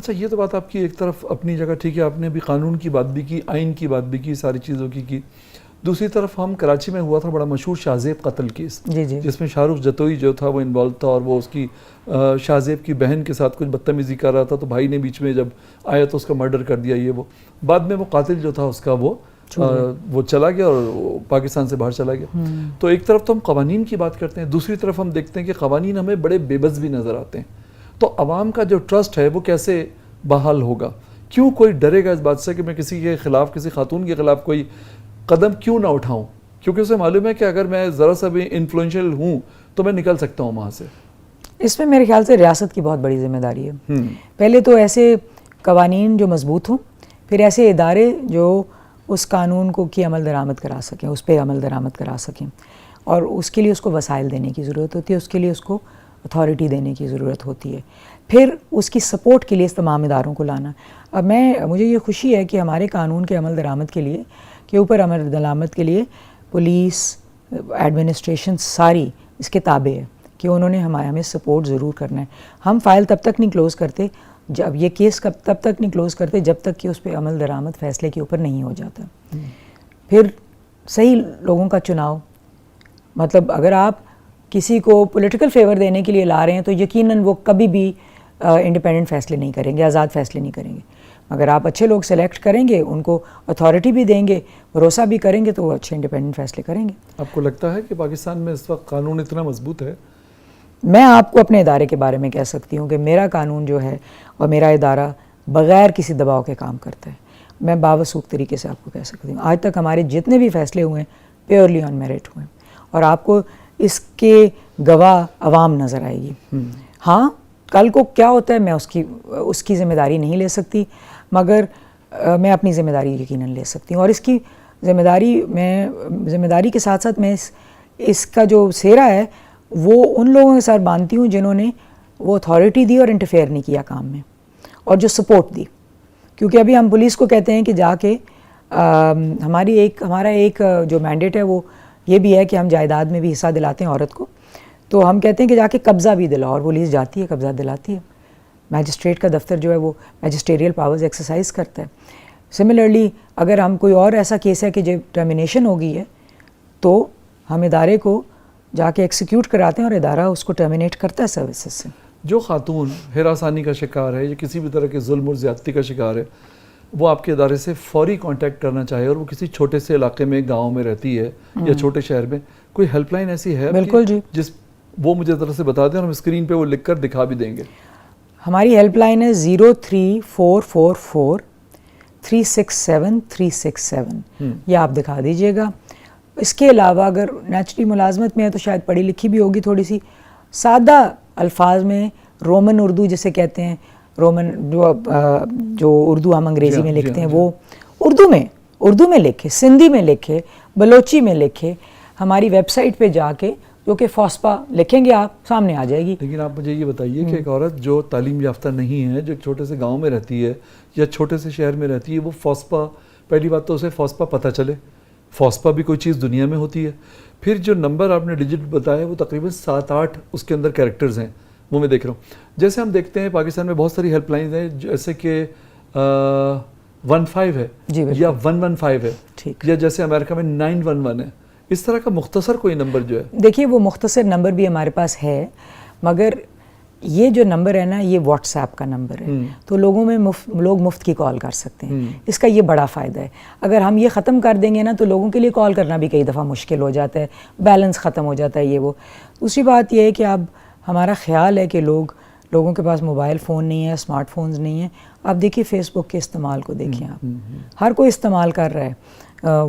اچھا یہ تو بات آپ کی ایک طرف اپنی جگہ ٹھیک ہے، آپ نے ابھی قانون کی بات بھی کی، آئین کی بات بھی کی، ساری چیزوں کی. دوسری طرف ہم کراچی میں ہوا تھا بڑا مشہور شاہ زیب قتل کیس، جس میں شاہ رخ جتوئی جو تھا وہ انوالو تھا، اور وہ اس کی شاہ زیب کی بہن کے ساتھ کچھ بدتمیزی کر رہا تھا، تو بھائی نے بیچ میں جب آیا تو اس کا مرڈر کر دیا. یہ وہ بعد میں وہ قاتل جو تھا اس کا وہ چلا گیا اور پاکستان سے باہر چلا گیا. تو ایک طرف تو ہم قوانین کی بات کرتے ہیں، دوسری طرف ہم دیکھتے ہیں کہ قوانین ہمیں بڑے بے بس بھی نظر آتے ہیں. تو عوام کا جو ٹرسٹ ہے وہ کیسے بحال ہوگا؟ کیوں کوئی ڈرے گا اس بات سے کہ میں کسی کے خلاف، کسی خاتون کے خلاف کوئی قدم کیوں نہ اٹھاؤں؟ کیونکہ اسے معلوم ہے کہ اگر میں ذرا سا بھی انفلوئنشل ہوں تو میں نکل سکتا ہوں وہاں سے. اس میں میرے خیال سے ریاست کی بہت بڑی ذمہ داری ہے. پہلے تو ایسے قوانین جو مضبوط ہوں، پھر ایسے ادارے جو اس قانون کو کی عمل درآمد کرا سکیں، اس پہ عمل درآمد کرا سکیں، اور اس کے لیے اس کو وسائل دینے کی ضرورت ہوتی ہے، اس کے لیے اس کو اتھارٹی دینے کی ضرورت ہوتی ہے، پھر اس کی سپورٹ کے لیے اس تمام اداروں کو لانا. اب مجھے یہ خوشی ہے کہ ہمارے قانون کے عمل درآمد کے اوپر عمل درآمد کے لیے پولیس ایڈمنسٹریشن ساری اس کے تابع ہے کہ انہوں نے ہمیں سپورٹ ضرور کرنا ہے. ہم فائل تب تک نہیں کلوز کرتے، جب یہ کیس تب تک نہیں کلوز کرتے جب تک کہ اس پہ عمل درآمد فیصلے کے اوپر نہیں ہو جاتا. پھر صحیح لوگوں کا چناؤ، مطلب اگر آپ کسی کو پولیٹیکل فیور دینے کے لیے لا رہے ہیں تو یقیناً وہ کبھی بھی انڈیپینڈنٹ فیصلے نہیں کریں گے، آزاد فیصلے نہیں کریں گے. اگر آپ اچھے لوگ سلیکٹ کریں گے، ان کو اتھارٹی بھی دیں گے، بھروسہ بھی کریں گے، تو وہ اچھے انڈیپینڈنٹ فیصلے کریں گے. آپ کو لگتا ہے کہ پاکستان میں اس وقت قانون اتنا مضبوط ہے؟ میں آپ کو اپنے ادارے کے بارے میں کہہ سکتی ہوں کہ میرا قانون جو ہے اور میرا ادارہ بغیر کسی دباؤ کے کام کرتا ہے. میں باوثوق طریقے سے آپ کو کہہ سکتی ہوں آج تک ہمارے جتنے بھی فیصلے ہوئے ہیں پیورلی آن میرٹ ہوئے ہیں، اور آپ کو اس کے گواہ عوام نظر آئے گی. ہاں کل کو کیا ہوتا ہے میں اس کی ذمہ داری نہیں لے سکتی، مگر میں اپنی ذمہ داری یقیناً لے سکتی ہوں. اور اس کی ذمہ داری کے ساتھ ساتھ میں اس کا جو سہرا ہے وہ ان لوگوں کے ساتھ باندھتی ہوں جنہوں نے وہ اتھارٹی دی اور انٹرفیئر نہیں کیا کام میں، اور جو سپورٹ دی. کیونکہ ابھی ہم پولیس کو کہتے ہیں کہ جا کے ہمارا ایک جو مینڈیٹ ہے وہ یہ بھی ہے کہ ہم جائیداد میں بھی حصہ دلاتے ہیں عورت کو، تو ہم کہتے ہیں کہ جا کے قبضہ بھی دلاؤ، اور پولیس جاتی ہے قبضہ دلاتی ہے. میجسٹریٹ کا دفتر جو ہے وہ میجسٹیریل پاورز ایکسرسائز کرتا ہے. سملرلی اگر ہم کوئی اور ایسا کیس ہے کہ جو ٹرمینیشن ہو گئی ہے تو ہم ادارے کو جا کے ایکسیکیوٹ کراتے ہیں اور ادارہ اس کو ٹرمینیٹ کرتا ہے سروسز سے. جو خاتون ہراسانی کا شکار ہے یا کسی بھی طرح کے ظلم اور زیادتی کا شکار ہے، وہ آپ کے ادارے سے فوری کانٹیکٹ کرنا چاہے اور وہ کسی چھوٹے سے علاقے میں، گاؤں میں رہتی ہے یا چھوٹے شہر میں، کوئی ہیلپ لائن ایسی ہے؟ بالکل جی، وہ مجھے ذرا سے بتا دیں اور ہم اسکرین پہ وہ لکھ کر دکھا بھی دیں گے. ہماری ہیلپ لائن ہے 03444 367 367. یہ آپ دکھا دیجیے گا. اس کے علاوہ اگر نیچرلی ملازمت میں ہے تو شاید پڑھی لکھی بھی ہوگی تھوڑی سی، سادہ الفاظ میں رومن اردو جسے کہتے ہیں، رومن جو اردو ہم انگریزی میں لکھتے ہیں وہ اردو میں لکھے، سندھی میں لکھے، بلوچی میں لکھے. ہماری ویب سائٹ پہ جا کے جو کہ فوسپا لکھیں گے آپ سامنے آ جائے گی. لیکن آپ مجھے یہ بتائیے کہ ایک عورت جو تعلیم یافتہ نہیں ہے، جو ایک چھوٹے سے گاؤں میں رہتی ہے یا چھوٹے سے شہر میں رہتی ہے، وہ فوسپا، پہلی بات تو اسے فوسپا پتہ چلے، فوسپا بھی کوئی چیز دنیا میں ہوتی ہے. پھر جو نمبر آپ نے ڈیجٹ بتایا وہ تقریباً 7-8 اس کے اندر کیریکٹرز ہیں، وہ میں دیکھ رہا ہوں. جیسے ہم دیکھتے ہیں پاکستان میں بہت ساری ہیلپ لائنز ہیں، جیسے کہ 15 ہے یا 115 ہے، یا جیسے امریکہ میں 911 ہے. اس طرح کا مختصر کوئی نمبر جو ہے؟ دیکھیے وہ مختصر نمبر بھی ہمارے پاس ہے، مگر یہ جو نمبر ہے نا یہ واٹس ایپ کا نمبر ہے، تو لوگ مفت کی کال کر سکتے ہیں. اس کا یہ بڑا فائدہ ہے. اگر ہم یہ ختم کر دیں گے نا تو لوگوں کے لیے کال کرنا بھی کئی دفعہ مشکل ہو جاتا ہے، بیلنس ختم ہو جاتا ہے یہ وہ. دوسری بات یہ ہے کہ اب ہمارا خیال ہے کہ لوگوں کے پاس موبائل فون نہیں ہے، اسمارٹ فونز نہیں ہیں. آپ دیکھیے فیس بک کے استعمال کو دیکھیں، آپ ہر کوئی استعمال کر رہا ہے،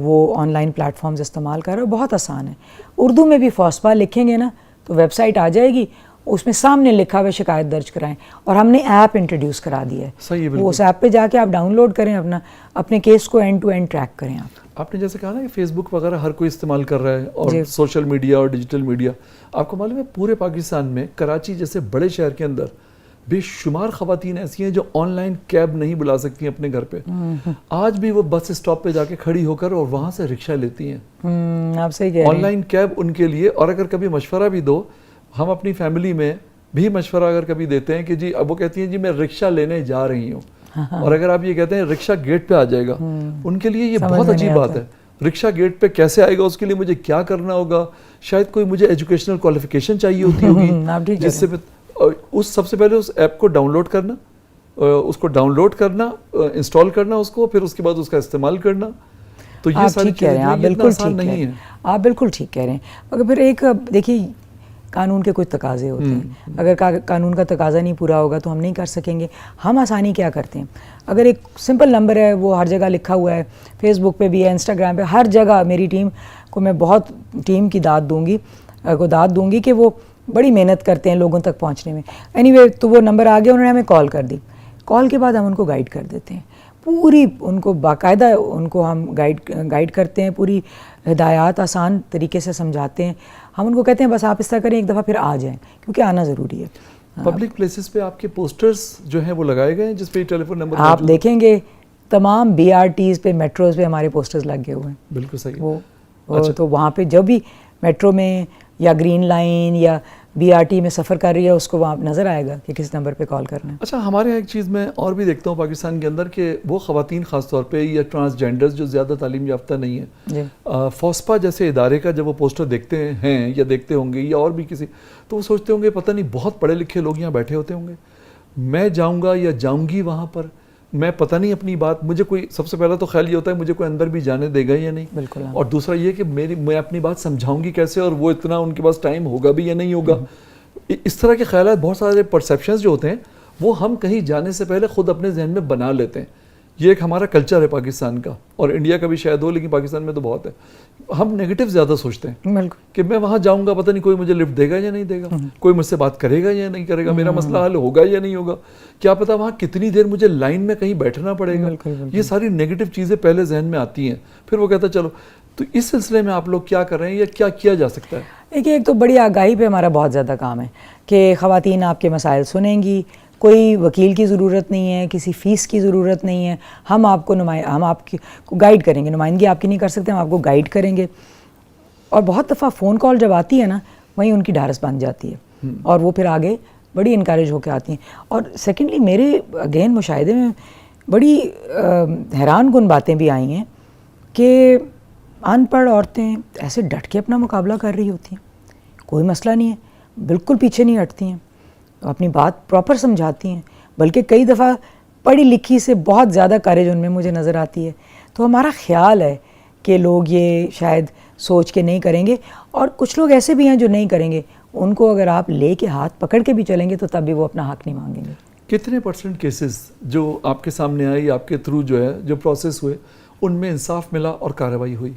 وہ آن لائن پلیٹ فارمز استعمال کر رہا ہے، بہت آسان ہے. اردو میں بھی فوسپا لکھیں گے نا تو ویب سائٹ آ جائے گی، اس میں سامنے لکھا ہوا شکایت درج کرائیں. اور ہم نے ایپ انٹروڈیوس کرا دیا ہے، وہ اس ایپ پہ جا کے آپ ڈاؤن لوڈ کریں، اپنے کیس کو اینڈ ٹو اینڈ ٹریک کریں. آپ نے جیسے کہا نا کہ فیس بک وغیرہ ہر کوئی استعمال کر رہا ہے، اور سوشل میڈیا اور ڈیجیٹل میڈیا. آپ کو معلوم ہے پورے پاکستان میں کراچی جیسے بڑے شہر کے اندر بے شمار خواتین ایسی ہیں جو آن لائن کیب نہیں بلا سکتی اپنے گھر پہ. آج بھی وہ بس اسٹاپ پہ جا کے کھڑی ہو کر اور وہاں سے رکشہ لیتی ہیں. آپ صحیح کہہ رہے ہیں. آن لائن کیب ان کے لیے. اور اگر کبھی مشورہ بھی دو، ہم اپنی فیملی میں بھی مشورہ اگر کبھی دیتے ہیں کہ جی اب وہ کہتی ہیں جی میں رکشہ لینے جا رہی ہوں, اور اگر آپ یہ کہتے ہیں رکشہ گیٹ پہ آ جائے گا, ان کے لیے یہ بہت عجیب بات ہے. رکشہ گیٹ پہ کیسے آئے گا, اس کے لیے مجھے کیا کرنا ہوگا, شاید کوئی مجھے ایجوکیشنل کوالیفیکیشن چاہیے ہوتی ہوگی, جس سے اس سب سے پہلے اس ایپ کو ڈاؤن لوڈ کرنا, اس کو ڈاؤن لوڈ کرنا, انسٹال کرنا اس کو, پھر اس کے بعد اس کا استعمال کرنا. تو یہ ساری چیزیں آسان نہیں ہیں. آپ بالکل ٹھیک کہہ رہے ہیں, مگر پھر ایک دیکھیے قانون کے کچھ تقاضے ہوتے ہیں, اگر قانون کا تقاضا نہیں پورا ہوگا تو ہم نہیں کر سکیں گے. ہم آسانی کیا کرتے ہیں, اگر ایک سمپل نمبر ہے وہ ہر جگہ لکھا ہوا ہے, فیس بک پہ بھی ہے, انسٹاگرام پہ, ہر جگہ میری ٹیم کو میں بہت ٹیم کی داد دوں گی کہ وہ بڑی محنت کرتے ہیں لوگوں تک پہنچنے میں. اینی وے تو وہ نمبر آ گیا, انہوں نے ہمیں کال کر دی, کال کے بعد ہم ان کو گائیڈ کر دیتے ہیں, پوری ان کو باقاعدہ ان کو ہم گائیڈ کرتے ہیں, پوری ہدایات آسان طریقے سے سمجھاتے ہیں. ہم ان کو کہتے ہیں بس آپ اس طرح کریں, ایک دفعہ پھر آ جائیں, کیونکہ آنا ضروری ہے. پبلک پلیسز پہ آپ کے پوسٹرز جو ہیں وہ لگائے گئے ہیں جس پہ ٹیلی فون نمبر آپ دیکھیں گے تمام BRTs پہ, میٹروز پہ ہمارے پوسٹرز لگ گئے ہوئے ہیں. بالکل صحیح. وہ تو وہاں پہ جب بھی میٹرو میں یا گرین لائن یا BRT میں سفر کر رہی ہے اس کو وہاں نظر آئے گا کہ کس نمبر پہ کال کرنا ہے. اچھا, ہمارے یہاں ایک چیز میں اور بھی دیکھتا ہوں پاکستان کے اندر کہ وہ خواتین خاص طور پہ یا ٹرانسجینڈرز جو زیادہ تعلیم یافتہ نہیں ہیں, فوسپا جیسے ادارے کا جب وہ پوسٹر دیکھتے ہیں یا دیکھتے ہوں گے یا اور بھی کسی, تو وہ سوچتے ہوں گے پتہ نہیں بہت پڑھے لکھے لوگ یہاں بیٹھے ہوتے ہوں گے, میں جاؤں گا یا جاؤں گی وہاں پر, میں پتہ نہیں اپنی بات, مجھے کوئی, سب سے پہلا تو خیال یہ ہوتا ہے مجھے کوئی اندر بھی جانے دے گا یا نہیں. بالکل. اور دوسرا یہ کہ میں اپنی بات سمجھاؤں گی کیسے, اور وہ اتنا ان کے پاس ٹائم ہوگا بھی یا نہیں ہوگا. اس طرح کے خیالات, بہت سارے پرسیپشنز جو ہوتے ہیں وہ ہم کہیں جانے سے پہلے خود اپنے ذہن میں بنا لیتے ہیں. یہ ایک ہمارا کلچر ہے پاکستان کا, اور انڈیا کا بھی شاید ہو, لیکن پاکستان میں تو بہت ہے. ہم نیگیٹو زیادہ سوچتے ہیں کہ میں وہاں جاؤں گا, پتہ نہیں کوئی مجھے لفٹ دے گا یا نہیں دے گا, کوئی مجھ سے بات کرے گا یا نہیں کرے گا, میرا مسئلہ حل ہوگا یا نہیں ہوگا, کیا پتہ وہاں کتنی دیر مجھے لائن میں کہیں بیٹھنا پڑے گا. یہ ساری نیگیٹو چیزیں پہلے ذہن میں آتی ہیں. پھر وہ کہتا ہے چلو, تو اس سلسلے میں آپ لوگ کیا کر رہے ہیں یا کیا کیا جا سکتا ہے؟ دیکھیے, ایک تو بڑی آگاہی پہ ہمارا بہت زیادہ کام ہے کہ خواتین آپ کے مسائل سنیں گی, کوئی وکیل کی ضرورت نہیں ہے, کسی فیس کی ضرورت نہیں ہے, ہم آپ کو گائیڈ کریں گے. نمائندگی آپ کی نہیں کر سکتے, ہم آپ کو گائیڈ کریں گے. اور بہت دفعہ فون کال جب آتی ہے نا, وہیں ان کی ڈھارس بن جاتی ہے اور وہ پھر آگے بڑی انکریج ہو کے آتی ہیں. اور سیکنڈلی میرے اگین مشاہدے میں بڑی حیران کن باتیں بھی آئی ہیں کہ ان پڑھ عورتیں ایسے ڈٹ کے اپنا مقابلہ کر رہی ہوتی ہیں, کوئی مسئلہ نہیں ہے, بالکل پیچھے نہیں ہٹتی ہیں, اپنی بات پراپر سمجھاتی ہیں, بلکہ کئی دفعہ پڑھی لکھی سے بہت زیادہ کریج ان میں مجھے نظر آتی ہے. تو ہمارا خیال ہے کہ لوگ یہ شاید سوچ کے نہیں کریں گے, اور کچھ لوگ ایسے بھی ہیں جو نہیں کریں گے, ان کو اگر آپ لے کے ہاتھ پکڑ کے بھی چلیں گے تو تب بھی وہ اپنا حق نہیں مانگیں گے. کتنے % کیسز جو آپ کے سامنے آئے, آپ کے تھرو جو ہے جو پروسیس ہوئے, ان میں انصاف ملا اور کارروائی ہوئی؟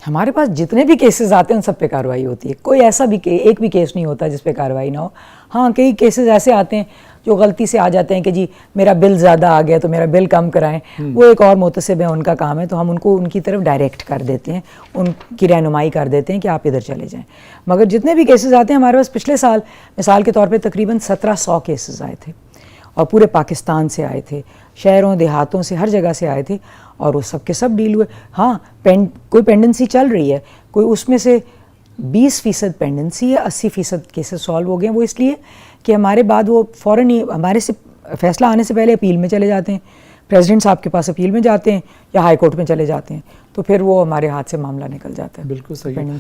ہمارے پاس جتنے بھی کیسز آتے ہیں ان سب پہ کارروائی ہوتی ہے. کوئی ایسا بھی ایک بھی کیس نہیں ہوتا جس پہ کارروائی نہ ہو. ہاں, کئی کیسز ایسے آتے ہیں جو غلطی سے آ جاتے ہیں کہ جی میرا بل زیادہ آ گیا تو میرا بل کم کرائیں, وہ ایک اور محتسب ہے, ان کا کام ہے, تو ہم ان کو ان کی طرف ڈائریکٹ کر دیتے ہیں, ان کی رہنمائی کر دیتے ہیں کہ آپ ادھر چلے جائیں. مگر جتنے بھی کیسز آتے ہیں ہمارے پاس, پچھلے سال مثال کے طور پہ تقریباً 1700 کیسز آئے تھے, اور پورے پاکستان سے آئے تھے, شہروں دیہاتوں سے, ہر جگہ سے آئے تھے, اور وہ سب کے سب ڈیل ہوئے. ہاں, کوئی پینڈنسی چل رہی ہے, کوئی اس میں سے 20% پینڈنسی ہے, 80% کیسز سالو ہو گئے ہیں. وہ اس لیے کہ ہمارے بعد وہ فوراً ہی ہمارے سے فیصلہ آنے سے پہلے اپیل میں چلے جاتے ہیں, پریزیڈنٹ صاحب کے پاس اپیل میں جاتے ہیں یا ہائی کورٹ میں چلے جاتے ہیں, تو پھر وہ ہمارے ہاتھ سے معاملہ نکل جاتا ہے. بالکل صحیح.